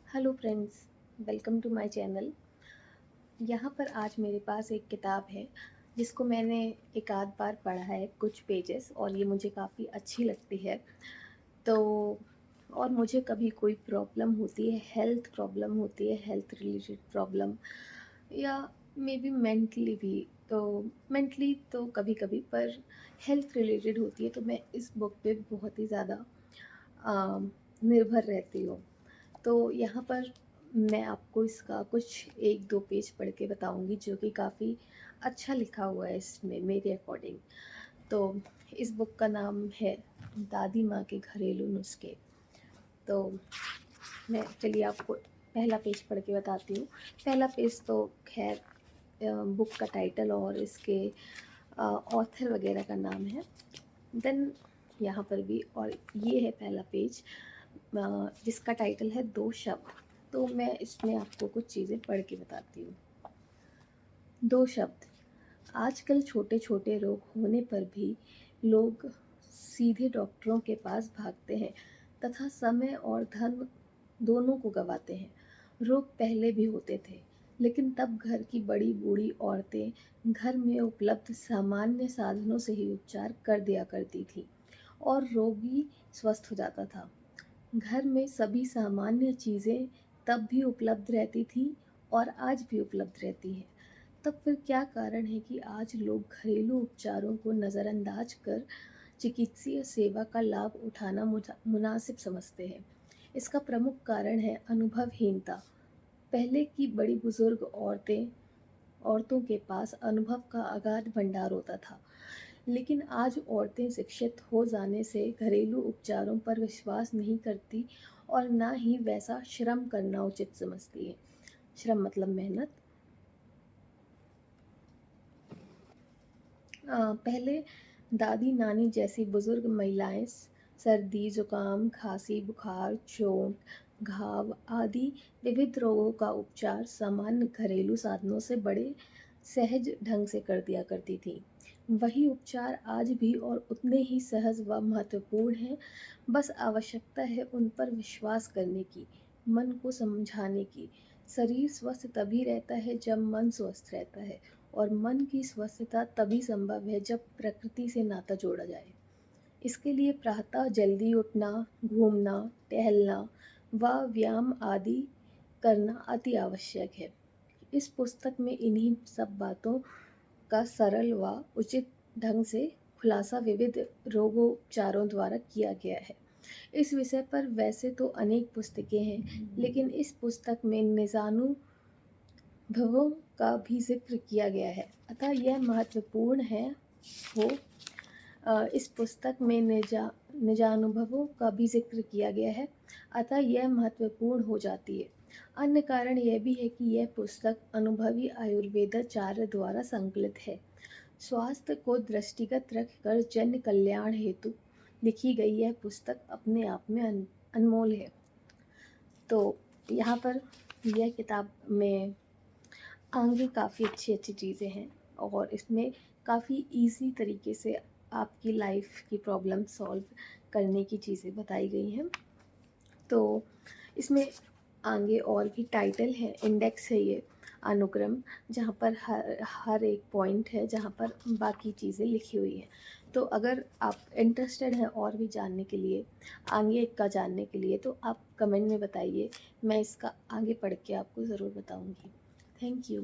Hello friends, welcome to my channel. यहाँ पर आज मेरे पास एक किताब है जिसको मैंने एक आध बार पढ़ा है, कुछ पेजेस, और ये मुझे काफ़ी अच्छी लगती है। तो और मुझे कभी कोई प्रॉब्लम होती है, हेल्थ प्रॉब्लम होती है, हेल्थ रिलेटेड प्रॉब्लम, या मे बी मेंटली भी, तो मेंटली तो कभी कभी, पर हेल्थ रिलेटेड होती है तो मैं इस बुक पे बहुत ही ज़्यादा निर्भर रहती हूँ। तो यहाँ पर मैं आपको इसका कुछ 1-2 पेज पढ़ के बताऊँगी जो कि काफ़ी अच्छा लिखा हुआ है इसमें मेरे अकॉर्डिंग। तो इस बुक का नाम है दादी माँ के घरेलू नुस्खे। तो मैं चलिए आपको पहला पेज पढ़ के बताती हूँ। पहला पेज तो खैर बुक का टाइटल और इसके ऑथर वगैरह का नाम है। देन यहाँ पर भी, और ये है पहला पेज जिसका टाइटल है 2 शब्द। तो मैं इसमें आपको कुछ चीज़ें पढ़ के बताती हूँ। 2 शब्द। आजकल छोटे छोटे रोग होने पर भी लोग सीधे डॉक्टरों के पास भागते हैं तथा समय और धन दोनों को गंवाते हैं। रोग पहले भी होते थे, लेकिन तब घर की बड़ी बूढ़ी औरतें घर में उपलब्ध सामान्य साधनों से ही उपचार कर दिया करती थी और रोगी स्वस्थ हो जाता था। घर में सभी सामान्य चीज़ें तब भी उपलब्ध रहती थी और आज भी उपलब्ध रहती हैं। तब फिर क्या कारण है कि आज लोग घरेलू उपचारों को नज़रअंदाज कर चिकित्सीय सेवा का लाभ उठाना मुनासिब समझते हैं? इसका प्रमुख कारण है अनुभवहीनता। पहले की बड़ी बुजुर्ग औरतों के पास अनुभव का अगाध भंडार होता था, लेकिन आज औरतें शिक्षित हो जाने से घरेलू उपचारों पर विश्वास नहीं करती और ना ही वैसा श्रम करना उचित समझती है। श्रम मतलब मेहनत। पहले दादी नानी जैसी बुजुर्ग महिलाएं सर्दी जुकाम खांसी बुखार चोट घाव आदि विविध रोगों का उपचार सामान्य घरेलू साधनों से बड़े सहज ढंग से कर दिया करती थी। वही उपचार आज भी और उतने ही सहज व महत्वपूर्ण हैं। बस आवश्यकता है उन पर विश्वास करने की, मन को समझाने की। शरीर स्वस्थ तभी रहता है जब मन स्वस्थ रहता है, और मन की स्वस्थता तभी संभव है जब प्रकृति से नाता जोड़ा जाए। इसके लिए प्रातः जल्दी उठना, घूमना, टहलना व व्यायाम आदि करना अति आवश्यक है। इस पुस्तक में इन्हीं सब बातों का सरल व उचित ढंग से खुलासा विविध रोगोपचारों द्वारा किया गया है। इस विषय पर वैसे तो अनेक पुस्तकें हैं, लेकिन इस पुस्तक में निजानुभवों का भी जिक्र किया गया है, अतः यह महत्वपूर्ण है। वो इस पुस्तक में निजानुभवों का भी जिक्र किया गया है, अतः यह महत्वपूर्ण हो जाती है। अन्य कारण यह भी है कि यह पुस्तक अनुभवी आयुर्वेदाचार्य द्वारा संकलित है। स्वास्थ्य को दृष्टिगत रखकर जन कल्याण हेतु लिखी गई यह पुस्तक अपने आप में अनमोल है। तो यहाँ पर यह किताब में आगे काफ़ी अच्छी अच्छी चीज़ें हैं, और इसमें काफ़ी इजी तरीके से आपकी लाइफ की प्रॉब्लम सॉल्व करने की चीज़ें बताई गई हैं। तो इसमें आगे और भी टाइटल है, इंडेक्स है ये, अनुक्रम, जहाँ पर हर एक पॉइंट है जहाँ पर बाकी चीज़ें लिखी हुई हैं। तो अगर आप इंटरेस्टेड हैं और भी जानने के लिए, आगे का जानने के लिए, तो आप कमेंट में बताइए, मैं इसका आगे पढ़ के आपको ज़रूर बताऊँगी। Thank you.